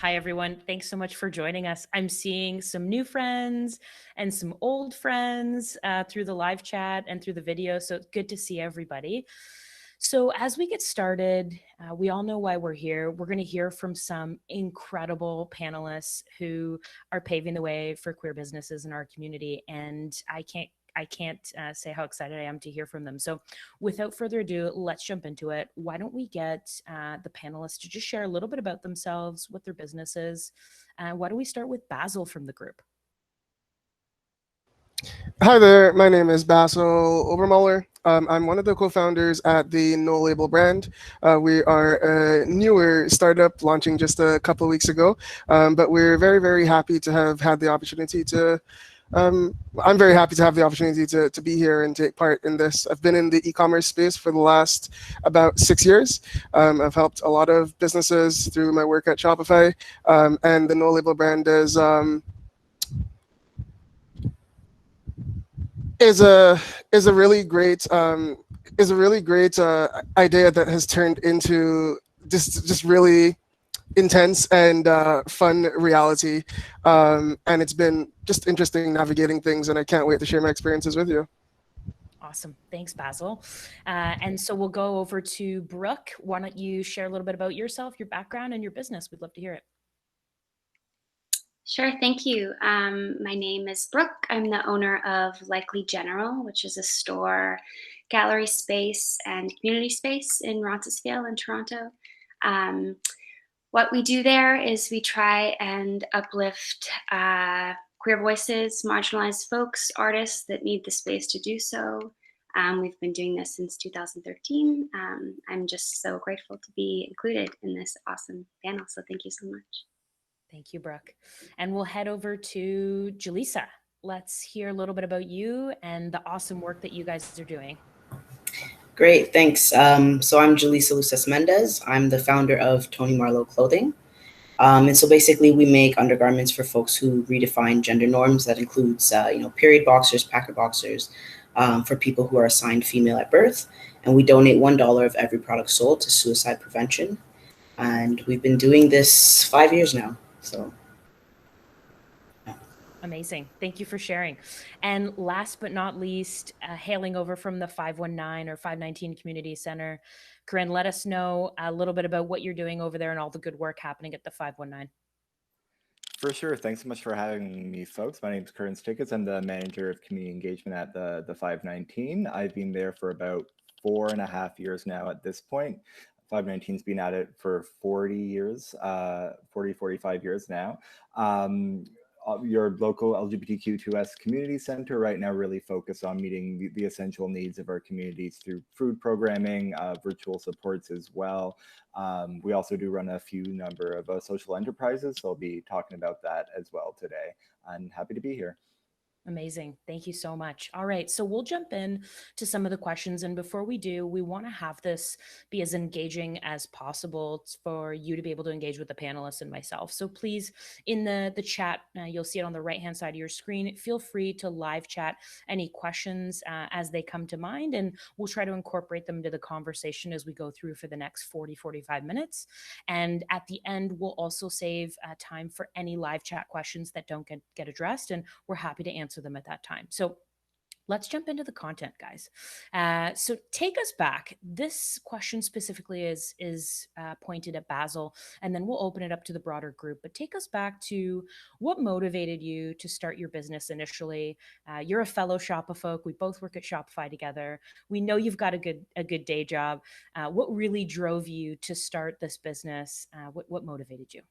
Hi, everyone. Thanks so much for joining us. I'm seeing some new friends and some old friends through the live chat and through the video. So it's good to see everybody. So as we get started, we all know why we're here. We're going to hear from some incredible panelists who are paving the way for queer businesses in our community. And I can't say how excited I am to hear from them. So without further ado, let's jump into it. Why don't we get the panelists to just share a little bit about themselves, what their business is. Why don't we start with Basil from the group? Hi there, my name is Basil Obermuller. I'm one of the co-founders at the No Label brand. We are a newer startup launching just a couple of weeks ago, but we're very, very happy to have had the opportunity to I'm very happy to have the opportunity to be here and take part in this. I've been in the e-commerce space for the last about 6 years. I've helped a lot of businesses through my work at Shopify, and the No Label brand is a is a really great idea that has turned into just really intense and fun reality, and it's been just interesting navigating things, and I can't wait to share my experiences with you. Awesome. Thanks, Basil. And so we'll go over to Brooke. Why don't you share a little bit about yourself, your background, and your business? We'd love to hear it. Sure, thank you. My name is Brooke. I'm the owner of Likely General, which is a store, gallery space, and community space in Roncesvalles in Toronto. What we do there is we try and uplift queer voices, marginalized folks, artists that need the space to do so. We've been doing this since 2013. I'm just so grateful to be included in this awesome panel, so thank you so much. Thank you, Brooke. And we'll head over to Jaleesa. Let's hear a little bit about you and the awesome work that you guys are doing. Great, thanks. So I'm Jaleesa Luces Mendez. I'm the founder of Tony Marlowe Clothing. And so basically we make undergarments for folks who redefine gender norms. That includes, period boxers, packer boxers, for people who are assigned female at birth. And we donate $1 of every product sold to suicide prevention. And we've been doing this 5 years now. So. Amazing. Thank you for sharing. And last but not least, hailing over from the 519 or 519 Community Center, Corinne, let us know a little bit about what you're doing over there and all the good work happening at the 519. For sure. Thanks so much for having me, folks. My name is Corinne Stickets. I'm the manager of community engagement at the 519. I've been there for about 4.5 years now at this point. 519's been at it for 40 years, 45 years now. Your local LGBTQ2S community center right now really focused on meeting the essential needs of our communities through food programming, virtual supports as well. We also do run a few number of social enterprises, so I'll be talking about that as well today. I'm happy to be here. Amazing. Thank you so much. All right. So we'll jump in to some of the questions. And before we do, we want to have this be as engaging as possible for you to be able to engage with the panelists and myself. So please, in the chat, you'll see it on the right-hand side of your screen. Feel free to live chat any questions as they come to mind, and we'll try to incorporate them into the conversation as we go through for the next 45 minutes. And at the end, we'll also save time for any live chat questions that don't get addressed, and we're happy to answer them at that time. So let's jump into the content, guys. So take us back. This question specifically is pointed at Basil, and then we'll open it up to the broader group. But take us back to what motivated you to start your business initially. You're a fellow Shopify. We both work at Shopify together. We know you've got a good day job. What really drove you to start this business? What motivated you?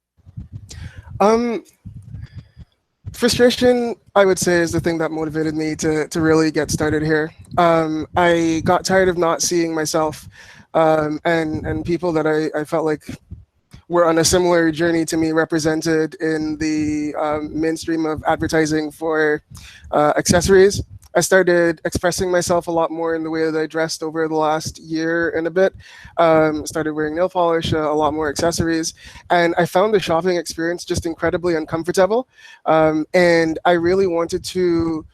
Frustration, I would say, is the thing that motivated me to really get started here. I got tired of not seeing myself and people that I felt like were on a similar journey to me represented in the mainstream of advertising for accessories. I started expressing myself a lot more in the way that I dressed over the last year and a bit. Started wearing nail polish, a lot more accessories, and I found the shopping experience just incredibly uncomfortable. And I really wanted to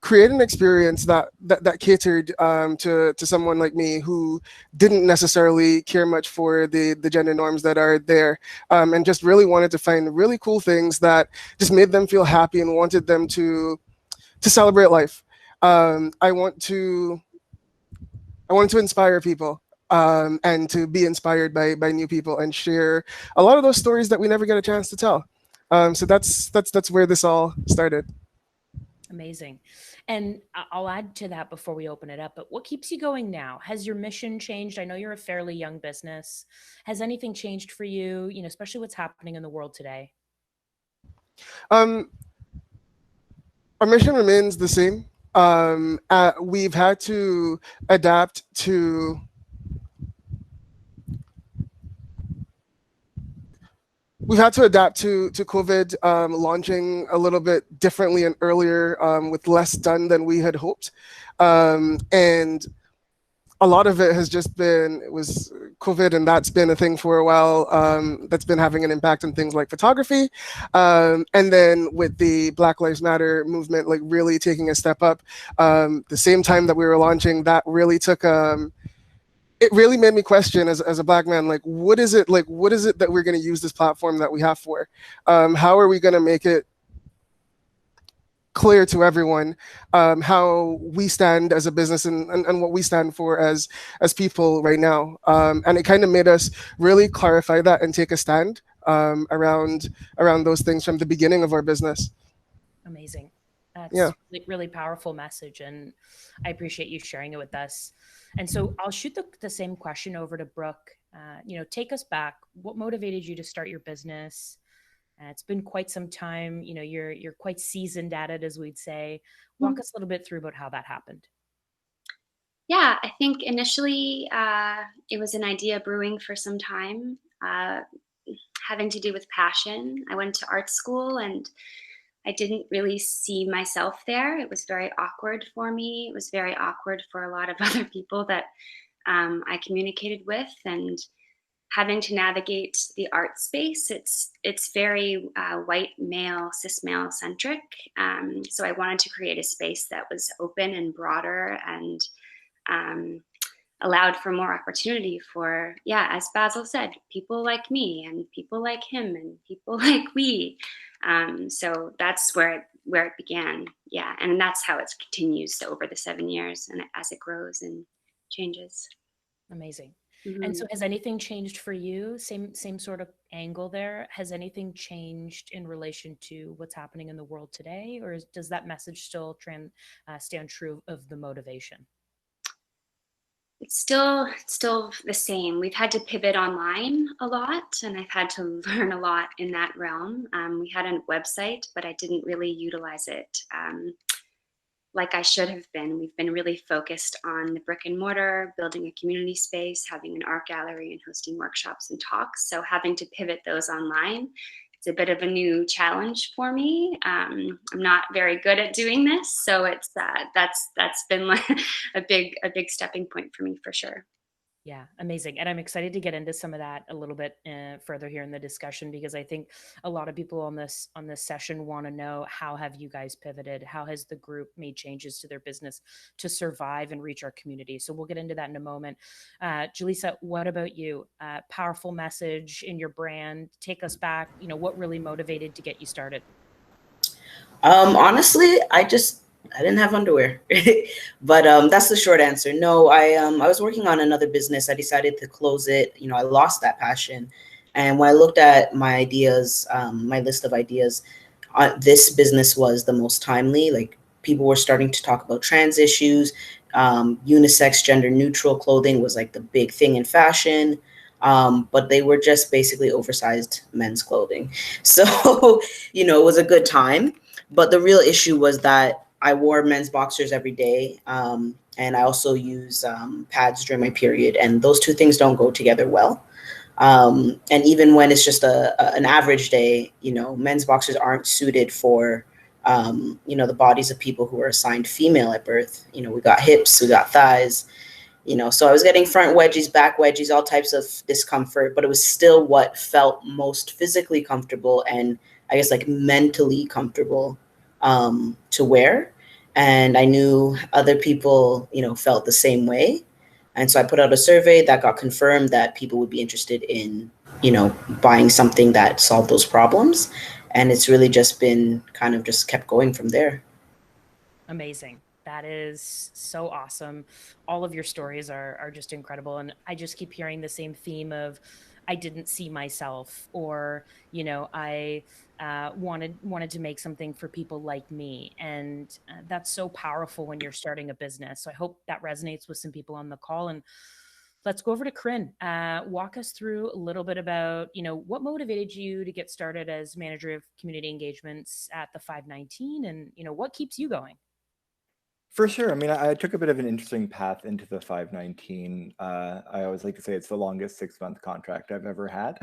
create an experience that catered to someone like me who didn't necessarily care much for the gender norms that are there, and just really wanted to find really cool things that just made them feel happy and wanted them to celebrate life. I wanted to inspire people, and to be inspired by new people and share a lot of those stories that we never get a chance to tell. So that's where this all started. Amazing. And I'll add to that before we open it up, but what keeps you going now? Has your mission changed? I know you're a fairly young business. Has anything changed for you, especially what's happening in the world today? Um, our mission remains the same. We've had to adapt to COVID, launching a little bit differently and earlier, with less done than we had hoped, and a lot of it has just been, it was COVID, and that's been a thing for a while. That's been having an impact on things like photography. And then with the Black Lives Matter movement, like really taking a step up, the same time that we were launching, that really took, it really made me question as a Black man, like, what is it that we're going to use this platform that we have for? How are we going to make it clear to everyone, how we stand as a business, and what we stand for as people right now, and it kind of made us really clarify that and take a stand, around those things from the beginning of our business. Amazing. That's Yeah. really powerful message, and I appreciate you sharing it with us. And so I'll shoot the same question over to Brooke. Take us back. What motivated you to start your business? It's been quite some time. You're quite seasoned at it, as we'd say. Walk us a little bit through about how that happened. Yeah, I think initially it was an idea brewing for some time, having to do with passion. I went to art school and I didn't really see myself there. It was very awkward for me. It was very awkward for a lot of other people that I communicated with, and having to navigate the art space, it's very white male, cis male centric. So I wanted to create a space that was open and broader, and allowed for more opportunity for, yeah, as Basil said, people like me and people like him and people like we. So that's where it began. Yeah, and that's how it continues over the 7 years, and as it grows and changes. Amazing. Mm-hmm. And so has anything changed for you? Same sort of angle there. Has anything changed in relation to what's happening in the world today? Or does that message still stand true of the motivation? It's still the same. We've had to pivot online a lot, and I've had to learn a lot in that realm. We had a website, but I didn't really utilize it like I should have been. We've been really focused on the brick and mortar, building a community space, having an art gallery, and hosting workshops and talks. So having to pivot those online, it's a bit of a new challenge for me. I'm not very good at doing this, so it's that's been like a big stepping point for me for sure. Yeah, amazing. And I'm excited to get into some of that a little bit further here in the discussion, because I think a lot of people on this session want to know, how have you guys pivoted? How has the group made changes to their business to survive and reach our community? So we'll get into that in a moment. Jaleesa, what about you? Powerful message in your brand. Take us back. What really motivated to get you started? Honestly, I didn't have underwear, but that's the short answer. No, I was working on another business. I decided to close it. I lost that passion, and when I looked at my ideas, my list of ideas, this business was the most timely. Like, people were starting to talk about trans issues, unisex, gender neutral clothing was like the big thing in fashion. But they were just basically oversized men's clothing. So, it was a good time. But the real issue was that I wore men's boxers every day. And I also use pads during my period. And those two things don't go together well. And even when it's just an average day, men's boxers aren't suited for, the bodies of people who are assigned female at birth. We got hips, we got thighs, so I was getting front wedgies, back wedgies, all types of discomfort, but it was still what felt most physically comfortable and I guess like mentally comfortable to wear. and I knew other people, felt the same way. And so I put out a survey that got confirmed that people would be interested in, buying something that solved those problems. And it's really just been kind of just kept going from there. Amazing. That is so awesome. All of your stories are just incredible. And I just keep hearing the same theme of I didn't see myself, or, I wanted to make something for people like me. And that's so powerful when you're starting a business. So I hope that resonates with some people on the call. And let's go over to Corinne. Walk us through a little bit about, what motivated you to get started as manager of community engagements at the 519, and, what keeps you going? For sure. I mean, I took a bit of an interesting path into the 519. I always like to say it's the longest 6-month contract I've ever had.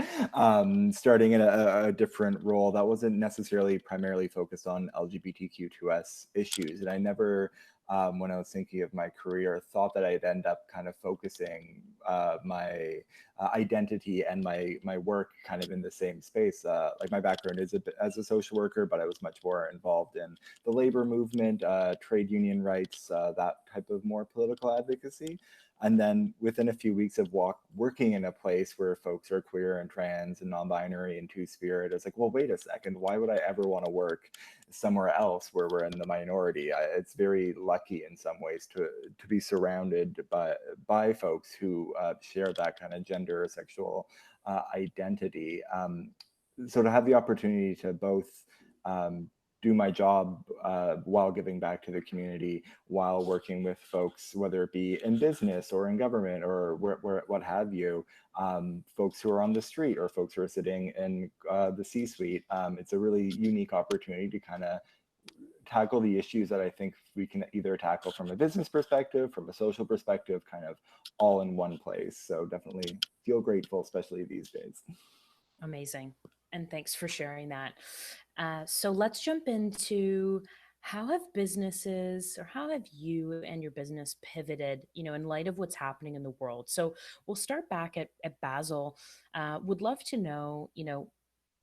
Starting in a different role that wasn't necessarily primarily focused on LGBTQ2S issues. And I never, when I was thinking of my career, thought that I'd end up kind of focusing my identity and my work kind of in the same space. Like my background is as a social worker, but I was much more involved in the labor movement, trade union rights, that type of more political advocacy. And then within a few weeks of working in a place where folks are queer and trans and non-binary and two-spirit, it's like, well, wait a second, why would I ever want to work somewhere else where we're in the minority? It's very lucky in some ways to be surrounded by folks who share that kind of gender or sexual identity. So to have the opportunity to both do my job while giving back to the community, while working with folks, whether it be in business or in government or what have you, folks who are on the street or folks who are sitting in the C-suite. It's a really unique opportunity to kind of tackle the issues that I think we can either tackle from a business perspective, from a social perspective, kind of all in one place. So definitely feel grateful, especially these days. Amazing. And thanks for sharing that. So let's jump into how have businesses, or how have you and your business pivoted, in light of what's happening in the world? So we'll start back at Basil. Would love to know,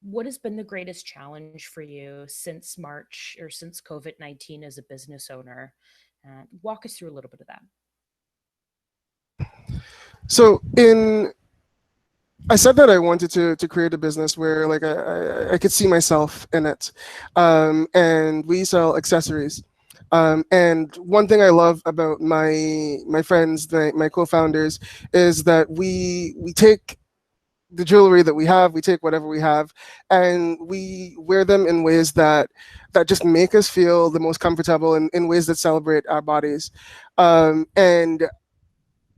what has been the greatest challenge for you since March, or since COVID-19 as a business owner? Walk us through a little bit of that. So I said that I wanted to create a business where like I could see myself in it, and we sell accessories. And one thing I love about my friends, my co-founders, is that we take the jewelry that we have, we take whatever we have, and we wear them in ways that just make us feel the most comfortable, in ways that celebrate our bodies. And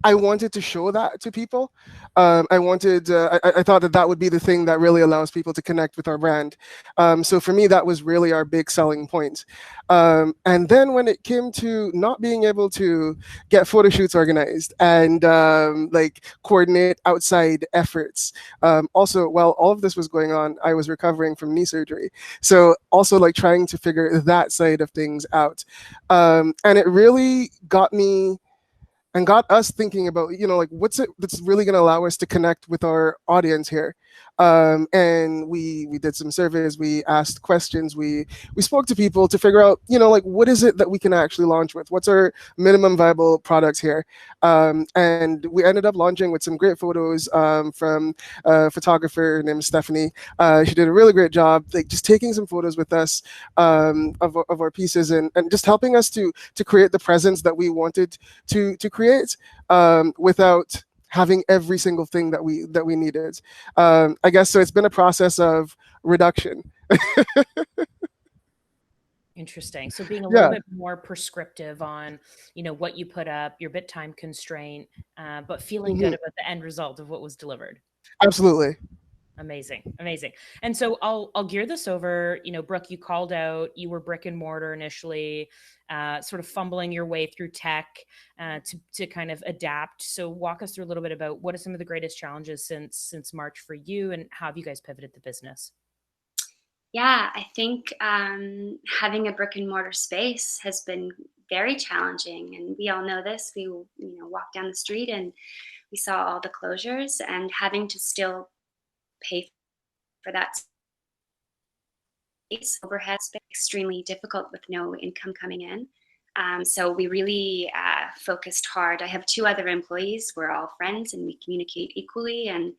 I wanted to show that to people. I thought that would be the thing that really allows people to connect with our brand. So for me, that was really our big selling point. And then when it came to not being able to get photo shoots organized and like coordinate outside efforts, also while all of this was going on, I was recovering from knee surgery. So also like trying to figure that side of things out, and it really got me and got us thinking about, like what's it that's really going to allow us to connect with our audience here. And we did some surveys, we asked questions, we spoke to people to figure out, like what is it that we can actually launch with, what's our minimum viable products here. And we ended up launching with some great photos, from a photographer named Stephanie. She did a really great job, like just taking some photos with us, of our pieces, and just helping us to create the presence that we wanted to create, without having every single thing that we needed. I guess so. It's been a process of reduction. Interesting. So being a little Yeah. bit more prescriptive on, what you put up, you're a bit time constraint, but feeling good Mhm. about the end result of what was delivered. Absolutely. Amazing. Amazing. And so I'll gear this over. Brooke, you called out you were brick and mortar initially, sort of fumbling your way through tech, to kind of adapt. So walk us through a little bit about what are some of the greatest challenges since March for you, and how have you guys pivoted the business? Yeah, I think having a brick and mortar space has been very challenging, and we all know this. We walked down the street and we saw all the closures, and having to still pay for that space, overhead space, extremely difficult with no income coming in. So we really focused hard. I have 2 other employees. We're all friends and we communicate equally, and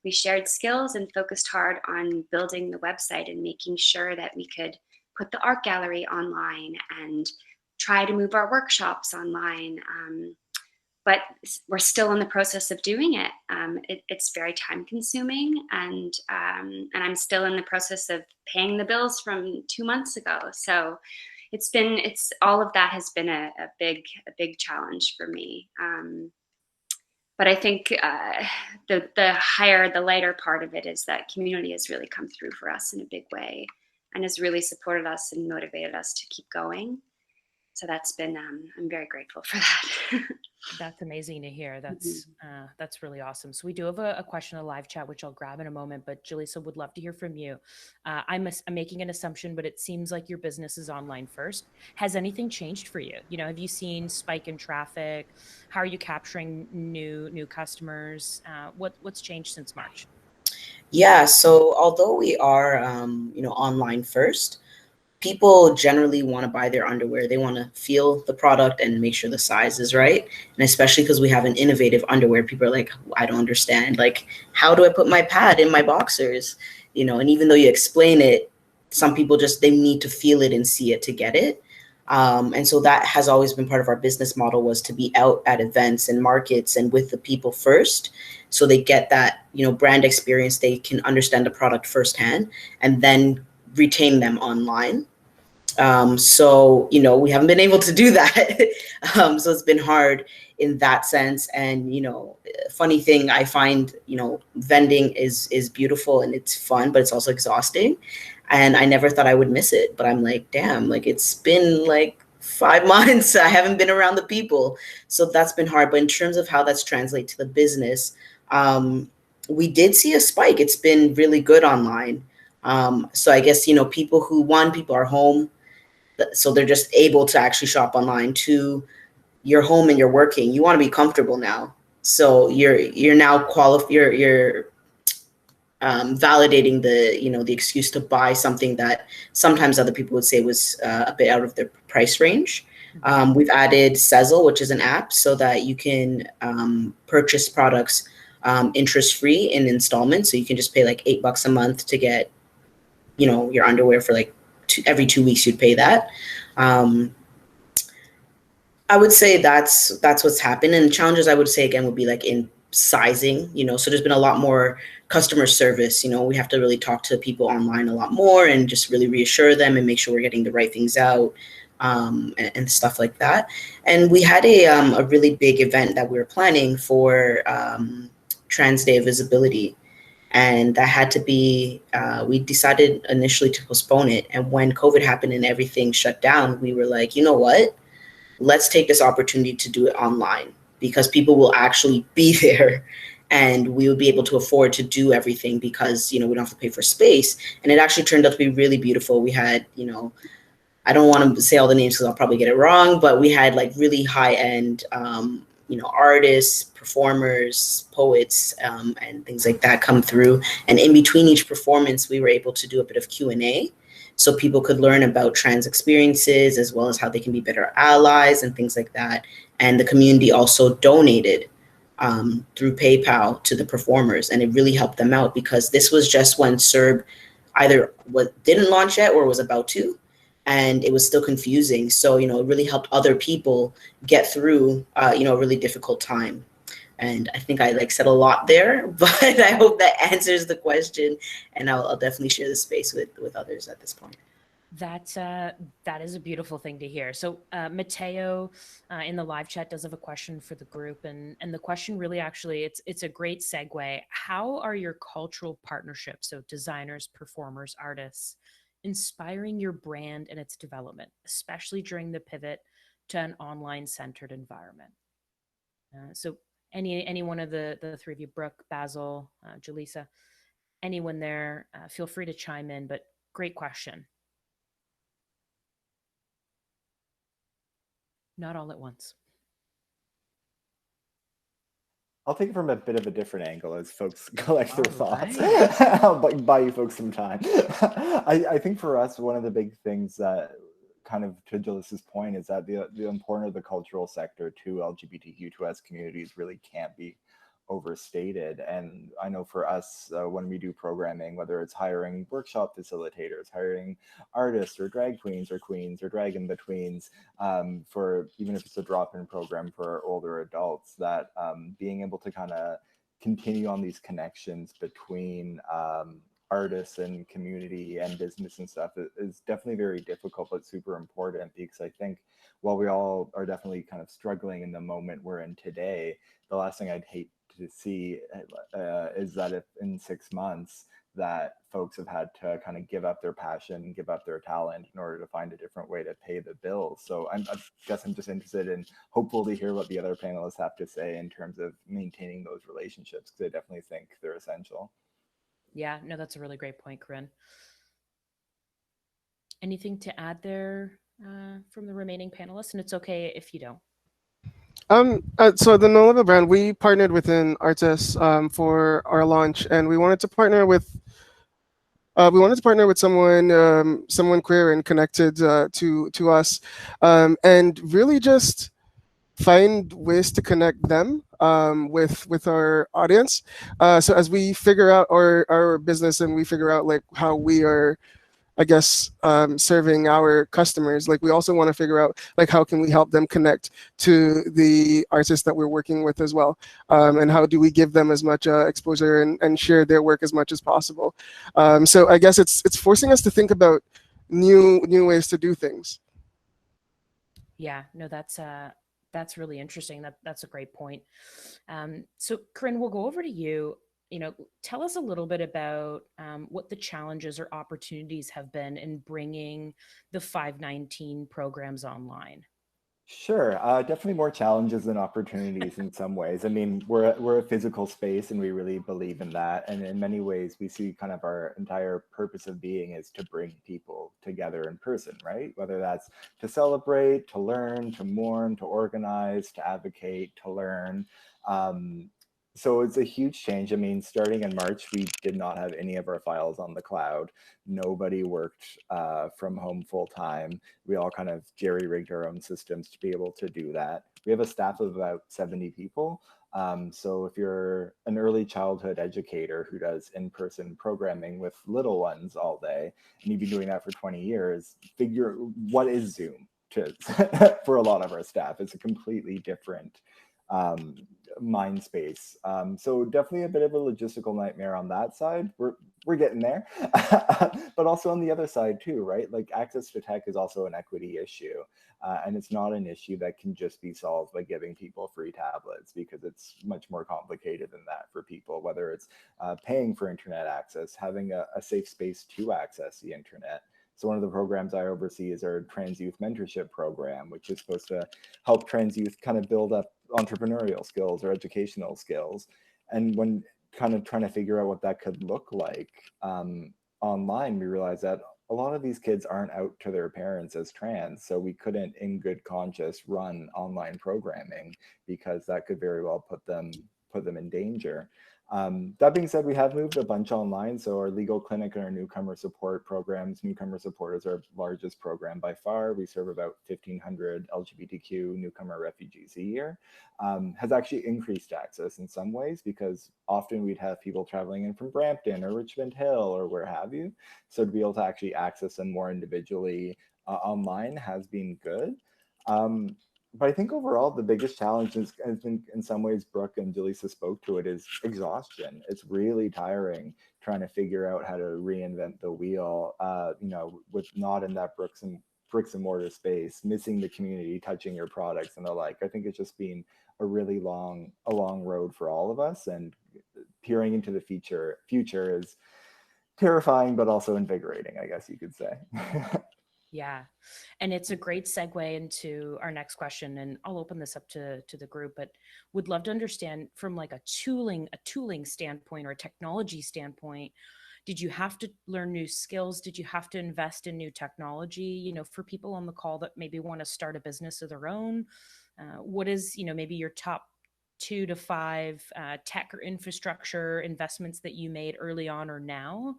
we shared skills and focused hard on building the website and making sure that we could put the art gallery online and try to move our workshops online. But we're still in the process of doing it. It's very time consuming, and I'm still in the process of paying the bills from 2 months ago. So it's all of that has been a big challenge for me. But I think the lighter part of it is that community has really come through for us in a big way and has really supported us and motivated us to keep going. So that's been I'm very grateful for that. That's amazing to hear. That's really awesome. So we do have a question in the live chat, which I'll grab in a moment. But Jaleesa, would love to hear from you. I'm making an assumption, but it seems like your business is online first. Has anything changed for you? You know, have you seen spike in traffic? How are you capturing new customers? What's changed since March? Yeah, so although we are, online first, people generally want to buy their underwear. They want to feel the product and make sure the size is right. And especially because we have an innovative underwear, people are like, I don't understand. Like, how do I put my pad in my boxers? And even though you explain it, some people they need to feel it and see it to get it. And so that has always been part of our business model, was to be out at events and markets and with the people first. So they get that, brand experience. They can understand the product firsthand and then retain them online. So we haven't been able to do that. So it's been hard in that sense. And funny thing, I find vending is beautiful and it's fun, but it's also exhausting. And I never thought I would miss it, but I'm like, damn, like it's been like 5 months. I haven't been around the people, so that's been hard. But in terms of how that's translated to the business, we did see a spike. It's been really good online. So I guess people are home, so they're just able to actually shop online. Two, you're home and you're working. You want to be comfortable now, so you're now you're validating the excuse to buy something that sometimes other people would say was a bit out of their price range. We've added Sezzle, which is an app, so that you can purchase products interest free in installments. So you can just pay like $8 a month to get your underwear for like every 2 weeks. You'd pay that. I would say that's what's happened. And challenges, I would say, again, would be like in sizing, so there's been a lot more customer service. We have to really talk to people online a lot more and just really reassure them and make sure we're getting the right things out, and stuff like that. And we had a really big event that we were planning for Trans Day of Visibility. And that had to be, we decided initially to postpone it. And when COVID happened and everything shut down, we were like, you know what? Let's take this opportunity to do it online, because people will actually be there and we would be able to afford to do everything because, we don't have to pay for space. And it actually turned out to be really beautiful. We had, I don't want to say all the names because I'll probably get it wrong, but we had like really high end, artists, performers, poets, and things like that come through. And in between each performance, we were able to do a bit of Q&A. So people could learn about trans experiences as well as how they can be better allies and things like that. And the community also donated through PayPal to the performers, and it really helped them out because this was just when CERB either didn't launch yet or was about to, and it was still confusing. So, it really helped other people get through, a really difficult time. And I think I said a lot there, but I hope that answers the question. And I'll definitely share the space with others at this point. That is a beautiful thing to hear. So Mateo in the live chat does have a question for the group, and the question really actually it's a great segue. How are your cultural partnerships, so designers, performers, artists, inspiring your brand and its development, especially during the pivot to an online centered environment? So any one of the three of you, Brooke, Basil, Jaleesa, anyone there, feel free to chime in, but great question. Not all at once. I'll take it from a bit of a different angle as folks collect their thoughts. Right. I'll buy you folks some time. I think for us, one of the big things that kind of to Jalis's point is that the importance of the cultural sector to LGBTQ2S communities really can't be overstated. And I know for us, when we do programming, whether it's hiring workshop facilitators, hiring artists or drag queens or queens or drag in betweens, for even if it's a drop-in program for older adults, that being able to kind of continue on these connections between artists and community and business and stuff is definitely very difficult, but super important, because I think while we all are definitely kind of struggling in the moment we're in today, the last thing I'd hate to see is that if in 6 months that folks have had to kind of give up their passion, give up their talent in order to find a different way to pay the bills. So I guess I'm just interested and hopeful to hear what the other panelists have to say in terms of maintaining those relationships, because I definitely think they're essential. Yeah, no, that's a really great point, Corinne. Anything to add there from the remaining panelists? And it's okay if you don't. So the No Level brand, we partnered with an artist for our launch, and we wanted to partner with someone queer and connected to us, and really just find ways to connect them with our audience. So as we figure out our business and we figure out like how we are, I guess, serving our customers, like we also want to figure out like how can we help them connect to the artists that we're working with as well, and how do we give them as much exposure and share their work as much as possible. So I guess it's forcing us to think about new ways to do things. Yeah, no, that's really interesting. That's a great point. So Corinne, we'll go over to you. You know, tell us a little bit about what the challenges or opportunities have been in bringing the 519 programs online. Sure, definitely more challenges than opportunities in some ways. I mean, we're a physical space, and we really believe in that. And in many ways, we see kind of our entire purpose of being is to bring people together in person, right? Whether that's to celebrate, to learn, to mourn, to organize, to advocate, to learn. Um, so it's a huge change. I mean, starting in March, we did not have any of our files on the cloud. Nobody worked from home full time. We all kind of jerry-rigged our own systems to be able to do that. We have a staff of about 70 people. So if you're an early childhood educator who does in-person programming with little ones all day, and you've been doing that for 20 years, figure what is Zoom to, for a lot of our staff. It's a completely different mind space. So definitely a bit of a logistical nightmare on that side. We're getting there. But also on the other side too, right? Like access to tech is also an equity issue. And it's not an issue that can just be solved by giving people free tablets, because it's much more complicated than that for people, whether it's paying for internet access, having a safe space to access the internet. So one of the programs I oversee is our trans youth mentorship program, which is supposed to help trans youth kind of build up entrepreneurial skills or educational skills. And when kind of trying to figure out what that could look like online, we realized that a lot of these kids aren't out to their parents as trans, so we couldn't in good conscience run online programming, because that could very well put them in danger. That being said, we have moved a bunch online. So our legal clinic and our newcomer support programs, newcomer support is our largest program by far. We serve about 1,500 LGBTQ newcomer refugees a year. Has actually increased access in some ways, because often we'd have people traveling in from Brampton or Richmond Hill or where have you. So to be able to actually access them more individually online has been good. But I think overall the biggest challenge has been, in some ways, Brooke and Jaleesa spoke to it, is exhaustion. It's really tiring trying to figure out how to reinvent the wheel, with not in that bricks and mortar space, missing the community, touching your products and the like. I think it's just been a really long road for all of us, and peering into the future is terrifying, but also invigorating, I guess you could say. Yeah. And it's a great segue into our next question. And I'll open this up to the group, but would love to understand from like a tooling standpoint or a technology standpoint, did you have to learn new skills? Did you have to invest in new technology? You know, for people on the call that maybe want to start a business of their own, what is, maybe your top 2 to 5 tech or infrastructure investments that you made early on or now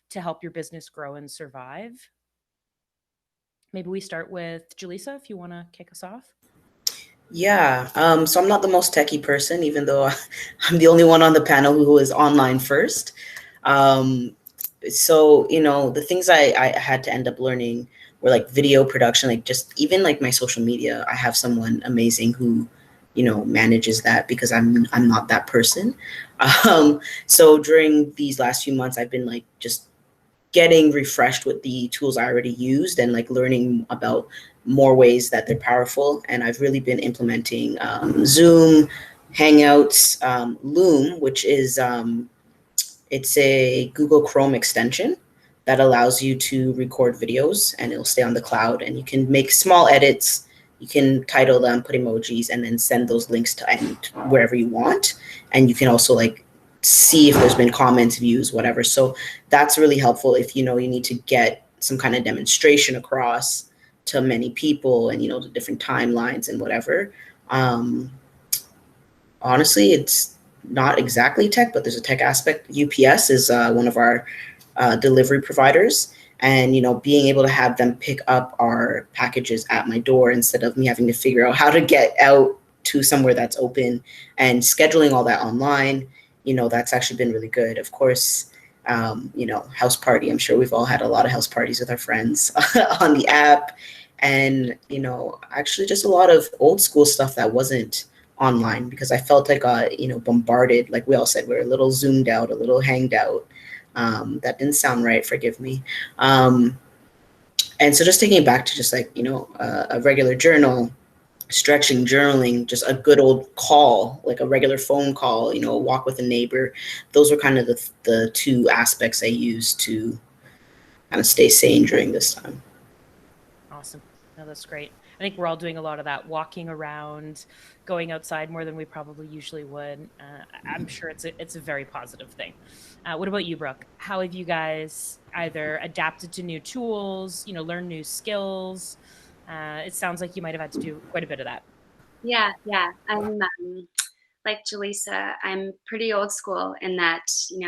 to help your business grow and survive? Maybe we start with Jaleesa, if you want to kick us off. Yeah, so I'm not the most techie person, even though I'm the only one on the panel who is online first. Um, so, the things I had to end up learning were like video production, like just even like my social media. I have someone amazing who, manages that because I'm not that person. So during these last few months, I've been like just getting refreshed with the tools I already used and like learning about more ways that they're powerful. And I've really been implementing Zoom, Hangouts, Loom, which is it's a Google Chrome extension that allows you to record videos and it'll stay on the cloud and you can make small edits. You can title them, put emojis, and then send those links to wherever you want. And you can also like see if there's been comments, views, whatever. So that's really helpful if you need to get some kind of demonstration across to many people and the different timelines and whatever. Honestly, it's not exactly tech, but there's a tech aspect. UPS is one of our delivery providers, and being able to have them pick up our packages at my door instead of me having to figure out how to get out to somewhere that's open and scheduling all that online. That's actually been really good. Of course, house party. I'm sure we've all had a lot of house parties with our friends on the app, and actually just a lot of old school stuff that wasn't online because I felt I got bombarded. Like we all said, we're a little zoomed out, a little hanged out. That didn't sound right. Forgive me. And so just taking it back to just like a regular journal, stretching, journaling, just a good old call, like a regular phone call, a walk with a neighbor. Those were kind of the two aspects I used to kind of stay sane during this time. Awesome. No, that's great. I think we're all doing a lot of that, walking around, going outside more than we probably usually would. I'm sure it's a very positive thing. What about you, Brooke? How have you guys either adapted to new tools, learn new skills? It sounds like you might have had to do quite a bit of that. Yeah, yeah. I'm like Jaleesa, I'm pretty old school in that,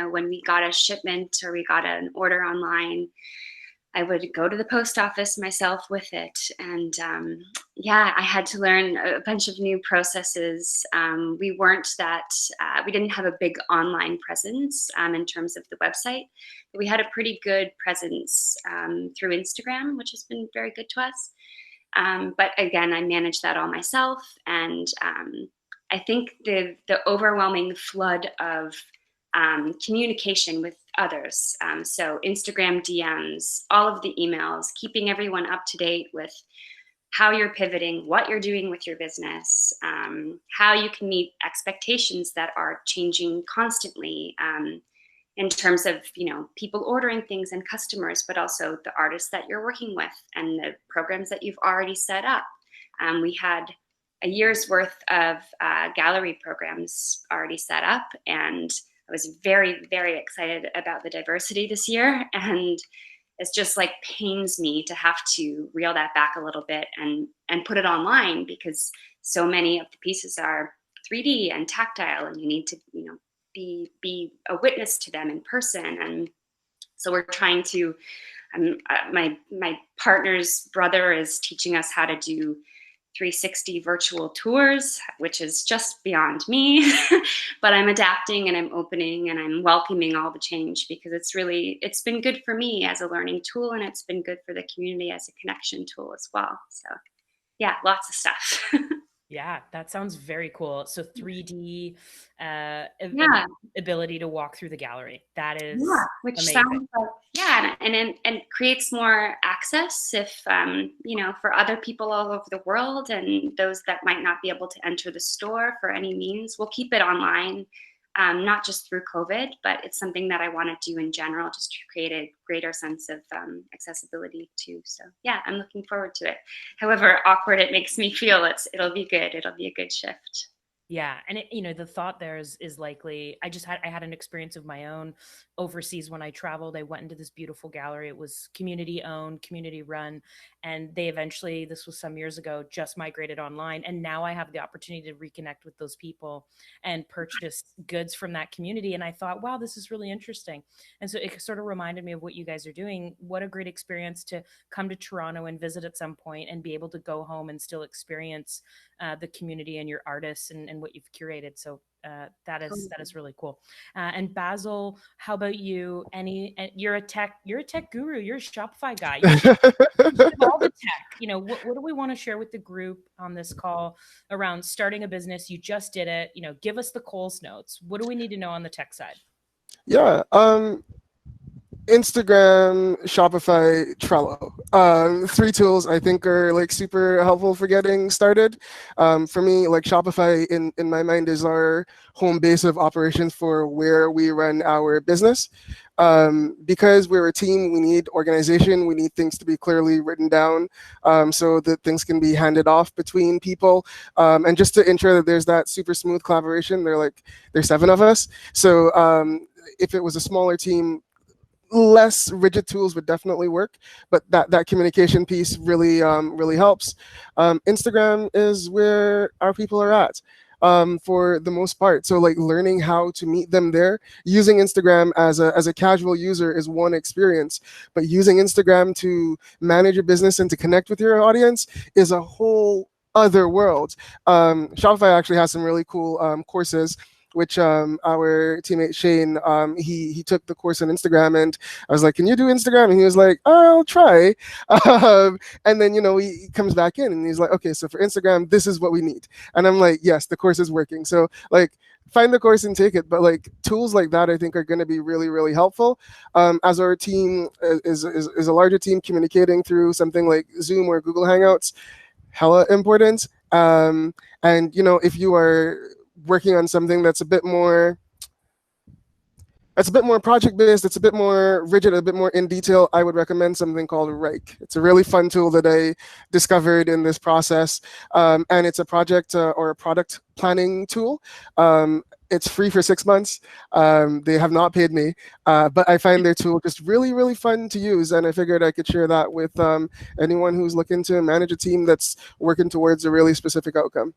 when we got a shipment or we got an order online, I would go to the post office myself with it. And yeah, I had to learn a bunch of new processes. We weren't that, we didn't have a big online presence in terms of the website, but we had a pretty good presence through Instagram, which has been very good to us. But again, I manage that all myself. And I think the overwhelming flood of communication with others. So Instagram DMs, all of the emails, keeping everyone up to date with how you're pivoting, what you're doing with your business, how you can meet expectations that are changing constantly in terms of people ordering things and customers, but also the artists that you're working with and the programs that you've already set up. We had a year's worth of gallery programs already set up, and I was very, very excited about the diversity this year. And it's just like pains me to have to reel that back a little bit and put it online because so many of the pieces are 3D and tactile, and you need to be a witness to them in person. And so we're trying to. My partner's brother is teaching us how to do 360 virtual tours, which is just beyond me. But I'm adapting and I'm opening and I'm welcoming all the change because it's been good for me as a learning tool, and it's been good for the community as a connection tool as well. So yeah, lots of stuff. Yeah, that sounds very cool. So 3D Yeah. ability to walk through the gallery. That is Which amazing. sounds like and creates more access if for other people all over the world and those that might not be able to enter the store for any means. We'll keep it online, not just through COVID, but it's something that I want to do in general, just to create a greater sense of accessibility too. So yeah, I'm looking forward to it. However awkward it makes me feel, it'll be good. It'll be a good shift. Yeah. And the thought there is likely, I had an experience of my own overseas when I traveled. I went into this beautiful gallery. It was community owned, community run. And they eventually, this was some years ago, just migrated online. And now I have the opportunity to reconnect with those people and purchase goods from that community. And I thought, wow, this is really interesting. And so it sort of reminded me of what you guys are doing. What a great experience to come to Toronto and visit at some point and be able to go home and still experience the community and your artists and what you've curated. So that is really cool. And Basil, how about you? You're a tech guru. You're a Shopify guy. You have all the tech. What do we want to share with the group on this call around starting a business? You just did it. Give us the Coles notes. What do we need to know on the tech side? Yeah. Instagram, Shopify, Trello. Three tools I think are like super helpful for getting started. For me, like Shopify in my mind is our home base of operations for where we run our business. Because we're a team, we need organization, we need things to be clearly written down so that things can be handed off between people. And just to ensure that there's that super smooth collaboration, there's 7 of us. So if it was a smaller team, less rigid tools would definitely work, but that communication piece really really helps. Instagram is where our people are at for the most part. So like learning how to meet them there, using Instagram as a casual user is one experience, but using Instagram to manage your business and to connect with your audience is a whole other world. Shopify actually has some really cool courses, which our teammate Shane, he took the course on Instagram, and I was like, can you do Instagram? And he was like, I'll try. And then, he comes back in and he's like, okay, so for Instagram, this is what we need. And I'm like, yes, the course is working. So like, find the course and take it. But like tools like that, I think are going to be really, really helpful. As our team is a larger team communicating through something like Zoom or Google Hangouts, hella important. And, if you are working on something that's a bit more project based, it's a bit more rigid, a bit more in detail, I would recommend something called Rike. It's a really fun tool that I discovered in this process, and it's a project or a product planning tool. It's free for 6 months. They have not paid me, but I find their tool just really, really fun to use, and I figured I could share that with anyone who's looking to manage a team that's working towards a really specific outcome.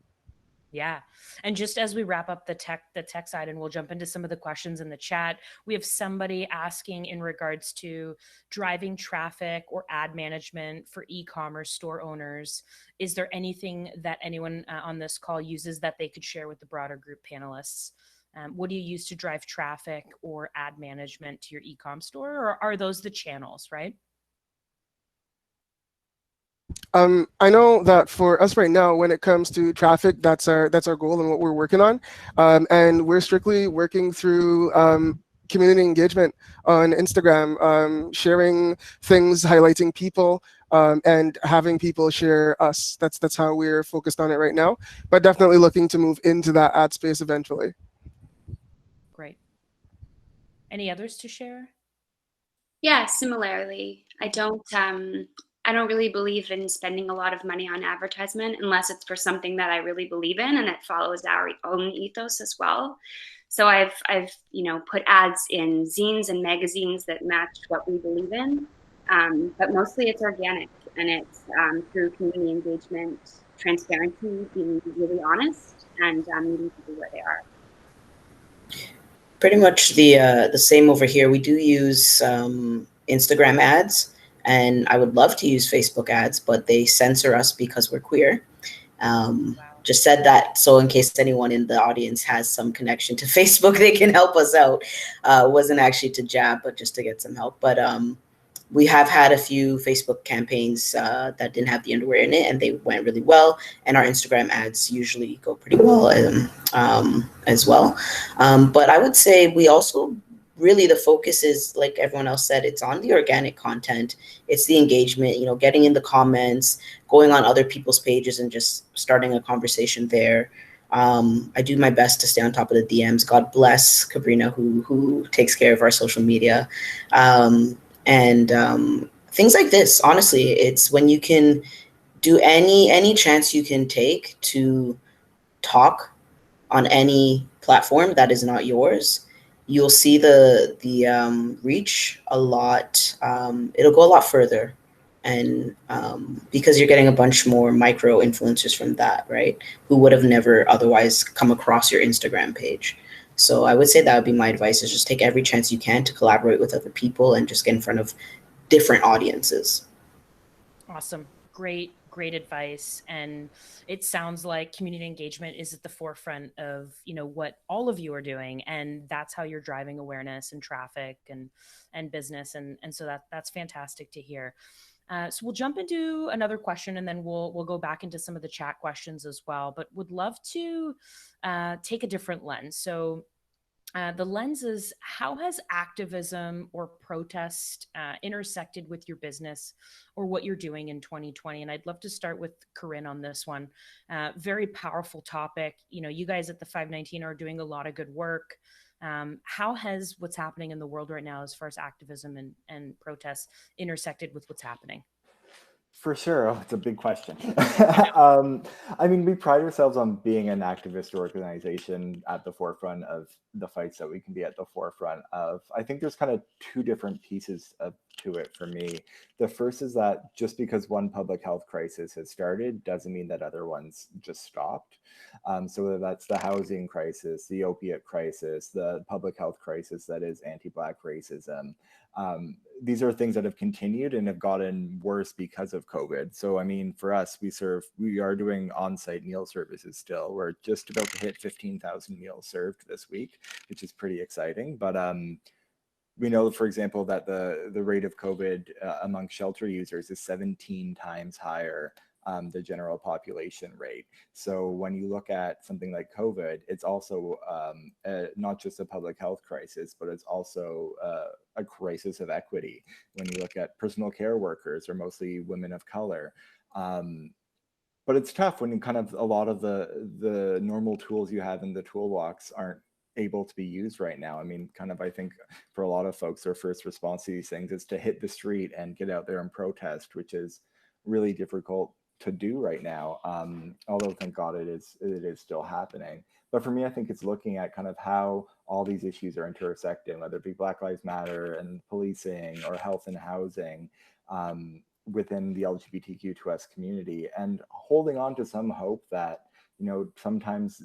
Yeah. And just as we wrap up the tech side, and we'll jump into some of the questions in the chat, we have somebody asking in regards to driving traffic or ad management for e-commerce store owners. Is there anything that anyone on this call uses that they could share with the broader group panelists? What do you use to drive traffic or ad management to your e-com store, or are those the channels, right? I know that for us right now, when it comes to traffic, that's our goal and what we're working on. And we're strictly working through community engagement on Instagram, sharing things, highlighting people, and having people share us. That's how we're focused on it right now. But definitely looking to move into that ad space eventually. Great. Any others to share? Yeah, similarly, I don't really believe in spending a lot of money on advertisement unless it's for something that I really believe in and it follows our own ethos as well. So I've put ads in zines and magazines that match what we believe in, but mostly it's organic, and it's through community engagement, transparency, being really honest, and meeting people where they are. Pretty much the same over here. We do use Instagram ads, and I would love to use Facebook ads, but they censor us because we're queer. Just said that so in case anyone in the audience has some connection to Facebook, they can help us out. Wasn't actually to jab, but just to get some help. But we have had a few Facebook campaigns that didn't have the underwear in it, and they went really well. And our Instagram ads usually go pretty well as well. But I would say we also really, the focus is, like everyone else said, it's on the organic content. It's the engagement, getting in the comments, going on other people's pages and just starting a conversation there. I do my best to stay on top of the DMs. God bless Cabrina, who takes care of our social media. And things like this, honestly, it's when you can do any chance you can take to talk on any platform that is not yours, you'll see the reach a lot. It'll go a lot further, and because you're getting a bunch more micro influencers from that, right? Who would have never otherwise come across your Instagram page. So I would say that would be my advice: is just take every chance you can to collaborate with other people and just get in front of different audiences. Awesome. Great advice. And it sounds like community engagement is at the forefront of, what all of you are doing. And that's how you're driving awareness and traffic and business. And so that's fantastic to hear. So we'll jump into another question, and then we'll go back into some of the chat questions as well. But would love to take a different lens. So the lens is, how has activism or protest intersected with your business or what you're doing in 2020? And I'd love to start with Corinne on this one. Very powerful topic. You guys at the 519 are doing a lot of good work. How has what's happening in the world right now as far as activism and protests intersected with what's happening? For sure. Oh, it's a big question. I mean, we pride ourselves on being an activist organization at the forefront of the fights that we can be at the forefront of. I think there's kind of two different pieces to it for me. The first is that just because one public health crisis has started doesn't mean that other ones just stopped. So whether that's the housing crisis, the opiate crisis, the public health crisis that is anti-Black racism, these are things that have continued and have gotten worse because of COVID. So, I mean, for us, we are doing on-site meal services still. We're just about to hit 15,000 meals served this week, which is pretty exciting. But we know, for example, that the rate of COVID among shelter users is 17 times higher the general population rate. So when you look at something like COVID, it's also not just a public health crisis, but it's also a crisis of equity. When you look at personal care workers, or mostly women of color. But it's tough when you kind of, a lot of the normal tools you have in the toolbox aren't able to be used right now. I mean, kind of, I think for a lot of folks, their first response to these things is to hit the street and get out there and protest, which is really difficult to do right now. Although thank God it is still happening. But for me, I think it's looking at kind of how all these issues are intersecting, whether it be Black Lives Matter and policing or health and housing. Within the LGBTQ2S community, and holding on to some hope that, sometimes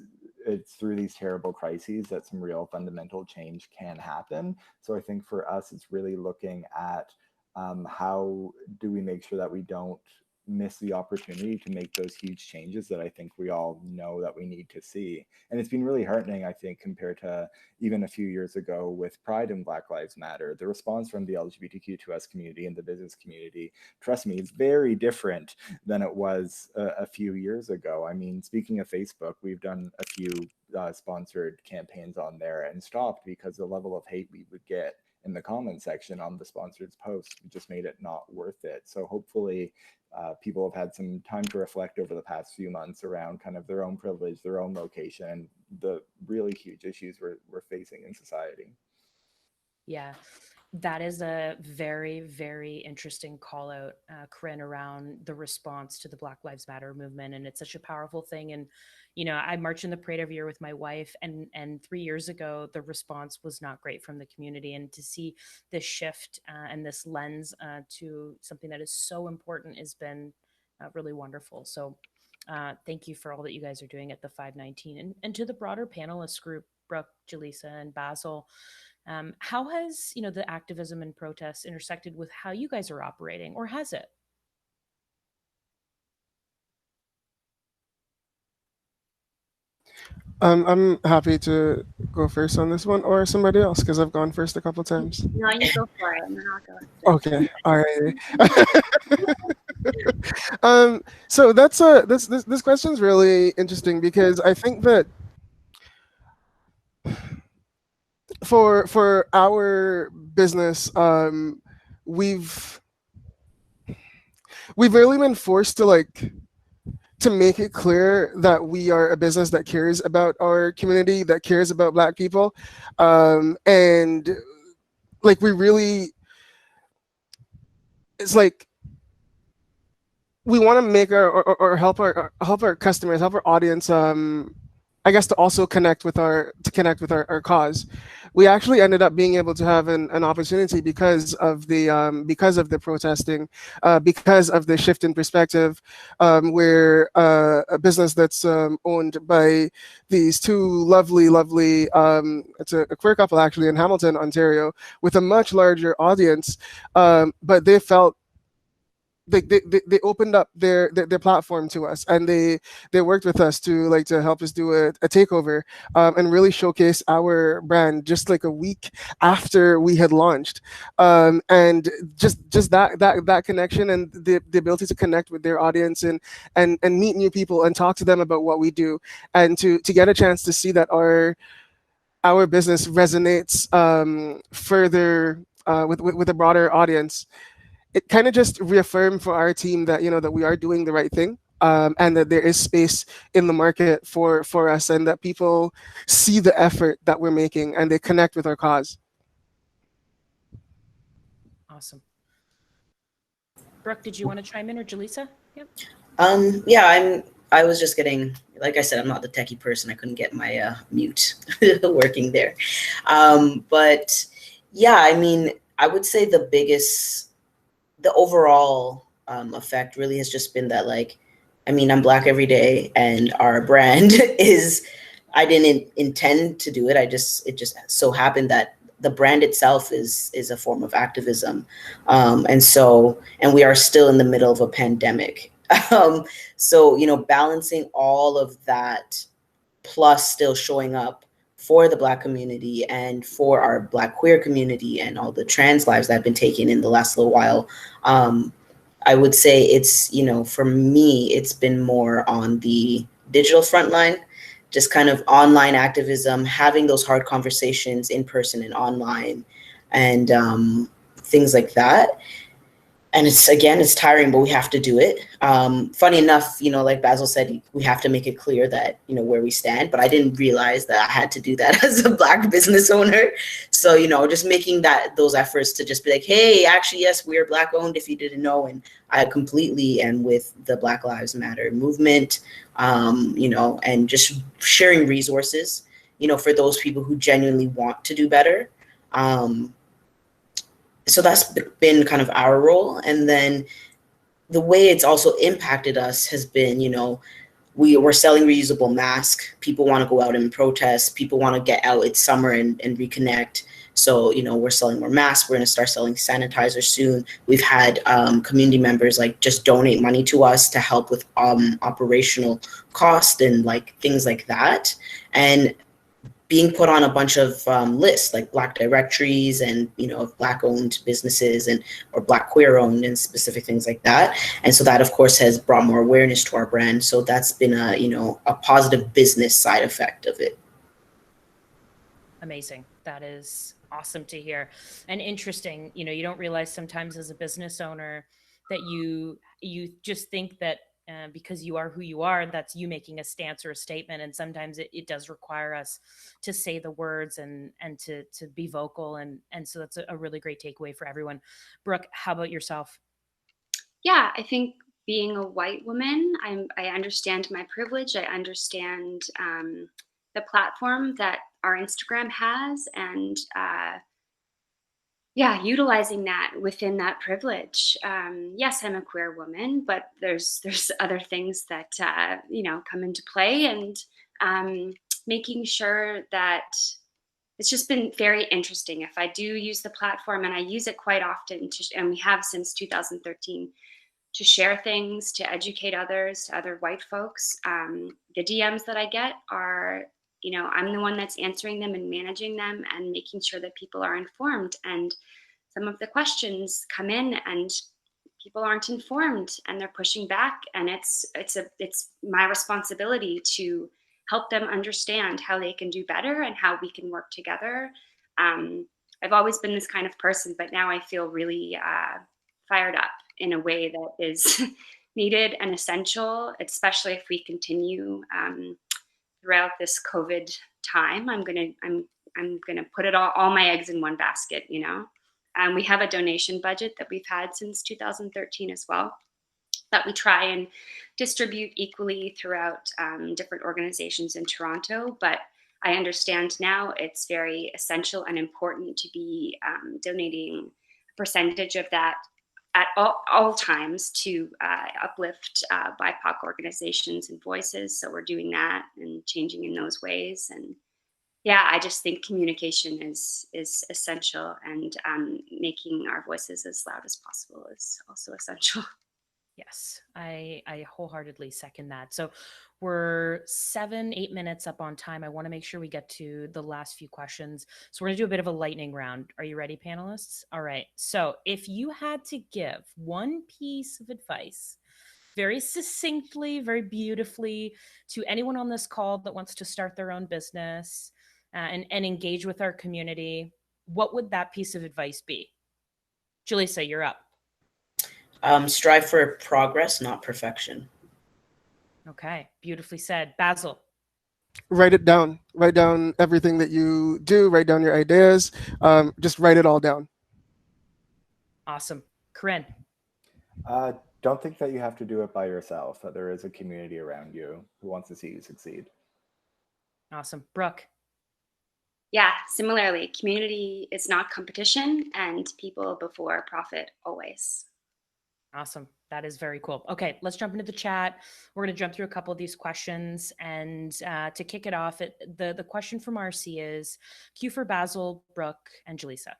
it's through these terrible crises that some real fundamental change can happen. So I think for us, it's really looking at how do we make sure that we don't miss the opportunity to make those huge changes that I think we all know that we need to see. And it's been really heartening, I think, compared to even a few years ago with Pride and Black Lives Matter. The response from the LGBTQ2S community and the business community, trust me, is very different than it was a few years ago. I mean, speaking of Facebook, we've done a few sponsored campaigns on there and stopped because the level of hate we would get in the comment section on the sponsored posts just made it not worth it. So hopefully people have had some time to reflect over the past few months around kind of their own privilege, their own location, the really huge issues we're facing in society. Yeah, that is a very, very interesting call out, Corinne, around the response to the Black Lives Matter movement. And it's such a powerful thing. And, I march in the parade every year with my wife, and 3 years ago, the response was not great from the community. And to see this shift and this lens to something that is so important has been really wonderful. So thank you for all that you guys are doing at the 519, and to the broader panelist group, Brooke, Jaleesa, and Basil. How has the activism and protests intersected with how you guys are operating, or has it? I'm happy to go first on this one, or somebody else, because I've gone first a couple times. No, you go for it, and then I'll go. Okay, all right. So this question's really interesting because I think that for our business, we've really been forced to make it clear that we are a business that cares about our community, that cares about Black people, and like we really, it's like we want to make our or help our customers, help our audience I guess to also connect with our cause. We actually ended up being able to have an opportunity because of the protesting, because of the shift in perspective, where a business that's owned by these two lovely it's a queer couple actually in Hamilton, Ontario, with a much larger audience, but they felt they opened up their platform to us, and they worked with us to help us do a takeover, and really showcase our brand just like a week after we had launched, and just that connection and the ability to connect with their audience and meet new people and talk to them about what we do, and to get a chance to see that our business resonates further with a broader audience. It kind of just reaffirmed for our team that that we are doing the right thing, and that there is space in the market for us, and that people see the effort that we're making and they connect with our cause. Awesome. Brooke, did you want to chime in, or Jaleesa? Yep. Yeah, I was just getting, like I said, I'm not the techie person. I couldn't get my mute working there. But yeah, I mean, I would say the overall effect really has just been that, like, I mean, I'm Black every day, and our brand is, I didn't intend to do it. It just so happened that the brand itself is a form of activism. And we are still in the middle of a pandemic. So, balancing all of that, plus still showing up for the Black community and for our Black queer community and all the trans lives that have been taken in the last little while. I would say it's, for me, it's been more on the digital front line, just kind of online activism, having those hard conversations in person and online, and things like that. And it's tiring, but we have to do it. Funny enough, like Basil said, we have to make it clear that, where we stand, but I didn't realize that I had to do that as a Black business owner. So, just making those efforts to just be like, hey, actually, yes, we're Black owned, if you didn't know. And I completely, and with the Black Lives Matter movement, and just sharing resources, for those people who genuinely want to do better. So that's been kind of our role. And then the way it's also impacted us has been, we're selling reusable masks. People want to go out and protest. People want to get out. It's summer and reconnect. So, we're selling more masks. We're going to start selling sanitizer soon. We've had community members just donate money to us to help with operational cost and things like that. And being put on a bunch of lists, like Black directories and, Black owned businesses or Black queer owned and specific things like that. And so that, of course, has brought more awareness to our brand. So that's been a positive business side effect of it. Amazing. That is awesome to hear. And interesting, you don't realize sometimes as a business owner that you just think that because you are who you are, that's you making a stance or a statement. And sometimes it does require us to say the words and to be vocal. And so that's a really great takeaway for everyone. Brooke, how about yourself? Yeah, I think being a white woman, I understand my privilege. I understand the platform that our Instagram has, and yeah, utilizing that within that privilege. Yes, I'm a queer woman, but there's other things that come into play, and making sure that it's just been very interesting. If I do use the platform, and I use it quite often, and we have since 2013, to share things, to educate others, to other white folks. The DMs that I get are, I'm the one that's answering them and managing them and making sure that people are informed. And some of the questions come in and people aren't informed and they're pushing back. And it's my responsibility to help them understand how they can do better and how we can work together. I've always been this kind of person, but now I feel really fired up in a way that is needed and essential, especially if we continue throughout this COVID time. I'm gonna put all my eggs in one basket. We have a donation budget that we've had since 2013 as well. that we try and distribute equally throughout different organizations in Toronto. But I understand now it's very essential and important to be donating a percentage of that at all times to uplift BIPOC organizations and voices. So we're doing that and changing in those ways. And yeah, I just think communication is essential, and making our voices as loud as possible is also essential. Yes, I wholeheartedly second that. So we're 7, 8 minutes up on time. I want to make sure we get to the last few questions. So we're going to do a bit of a lightning round. Are you ready, panelists? All right. So if you had to give one piece of advice, very succinctly, very beautifully, to anyone on this call that wants to start their own business and engage with our community, what would that piece of advice be? Julissa, you're up. Strive for progress, not perfection. Okay, beautifully said. Basil. Write it down. Write down everything that you do. Write down your ideas. Just write it all down. Awesome. Corinne. Don't think that you have to do it by yourself, that there is a community around you who wants to see you succeed. Awesome. Brooke. Yeah, similarly, community is not competition, and people before profit always. Awesome. That is very cool. Okay, let's jump into the chat. We're going to jump through a couple of these questions. And to kick it off, the question from RC is Q for Basil, Brooke, and Julissa.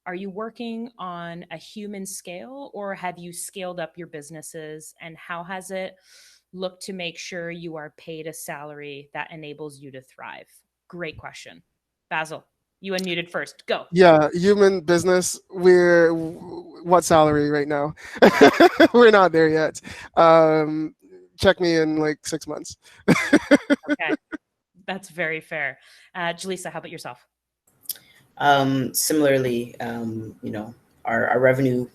Are you working on a human scale, or have you scaled up your businesses? And how has it looked to make sure you are paid a salary that enables you to thrive? Great question. Basil, you unmuted first. Go. Yeah, human business. We're what salary right now? We're not there yet. Check me in like 6 months. Okay, that's very fair. Julissa, how about yourself? Similarly, our revenue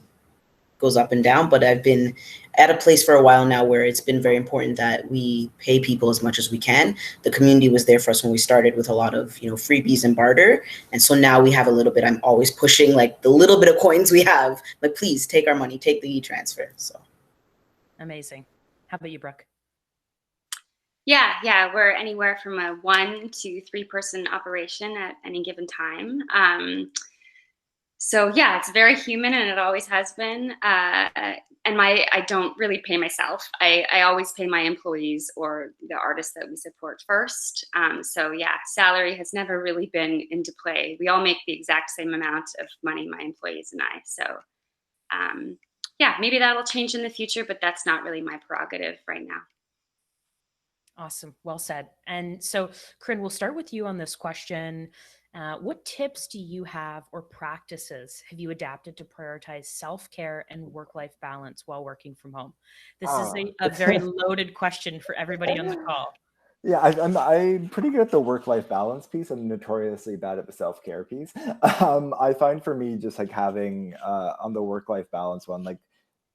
goes up and down, but I've been at a place for a while now where it's been very important that we pay people as much as we can. The community was there for us when we started with a lot of, freebies and barter. And so now we have a little bit. I'm always pushing like the little bit of coins we have, like, please take our money, take the e-transfer. So Amazing. How about you, Brooke? Yeah, we're anywhere from a 1 to 3 person operation at any given time. So yeah, it's very human, and it always has been. And I don't really pay myself. I always pay my employees or the artists that we support first. So yeah, salary has never really been into play. We all make the exact same amount of money, my employees and I. So yeah, maybe that'll change in the future, but that's not really my prerogative right now. Awesome. Well said. And so, Corinne, we'll start with you on this question. What tips do you have or practices have you adapted to prioritize self-care and work-life balance while working from home? This is a very loaded question for everybody on the call. Yeah, I'm pretty good at the work-life balance piece. I'm notoriously bad at the self-care piece. I find for me just like having on the work-life balance one, like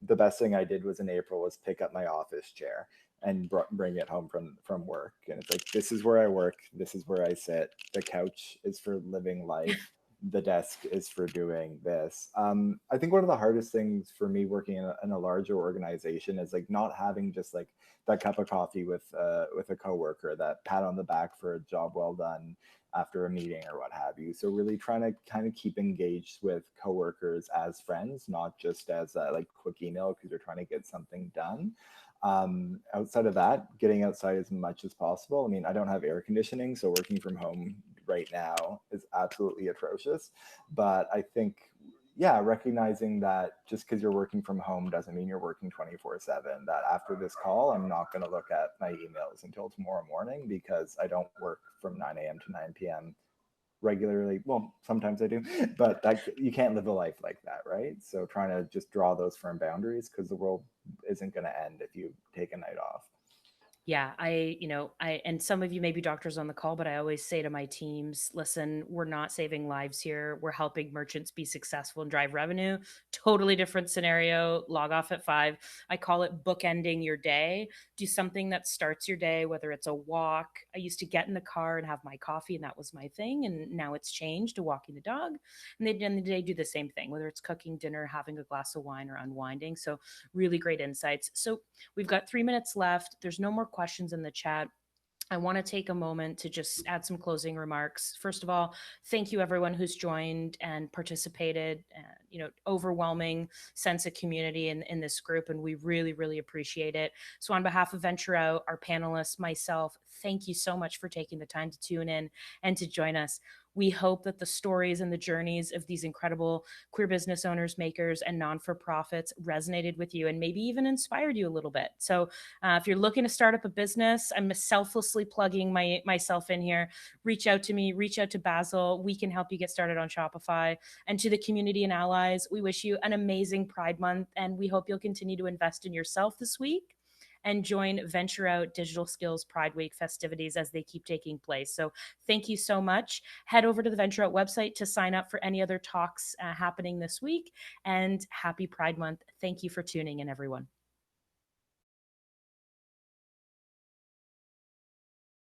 the best thing I did was in April was pick up my office chair and bring it home from work. And it's like, this is where I work. This is where I sit. The couch is for living life. The desk is for doing this. I think one of the hardest things for me working in a larger organization is like not having just like that cup of coffee with a coworker, that pat on the back for a job well done after a meeting or what have you. So really trying to kind of keep engaged with coworkers as friends, not just as a like quick email because you're trying to get something done. Outside of that, getting outside as much as possible. I mean, I don't have air conditioning, so working from home right now is absolutely atrocious. But I think, yeah, recognizing that just because you're working from home doesn't mean you're working 24/7. That after this call, I'm not going to look at my emails until tomorrow morning because I don't work from 9 a.m. to 9 p.m. regularly. Well, sometimes I do, but you can't live a life like that, right? So trying to just draw those firm boundaries because the world isn't going to end if you take a night off. Yeah, and some of you may be doctors on the call, but I always say to my teams, listen, we're not saving lives here. We're helping merchants be successful and drive revenue. Totally different scenario. Log off at 5. I call it bookending your day. Do something that starts your day, whether it's a walk. I used to get in the car and have my coffee, and that was my thing. And now it's changed to walking the dog. And they, at the end of the day, do the same thing, whether it's cooking dinner, having a glass of wine, or unwinding. So, really great insights. So, we've got 3 minutes left. There's no more questions in the chat. I want to take a moment to just add some closing remarks. First of all, thank you everyone who's joined and participated. Overwhelming sense of community in this group, and we really, really appreciate it. So on behalf of Venture Out, our panelists, myself, thank you so much for taking the time to tune in and to join us. We hope that the stories and the journeys of these incredible queer business owners, makers, and non-for-profits resonated with you and maybe even inspired you a little bit. So if you're looking to start up a business, I'm selflessly plugging myself in here. Reach out to me, reach out to Basil. We can help you get started on Shopify. And to the community and allies, we wish you an amazing Pride Month, and we hope you'll continue to invest in yourself this week and join Venture Out Digital Skills Pride Week festivities as they keep taking place. So thank you so much. Head over to the Venture Out website to sign up for any other talks happening this week, and happy Pride Month. Thank you for tuning in, everyone.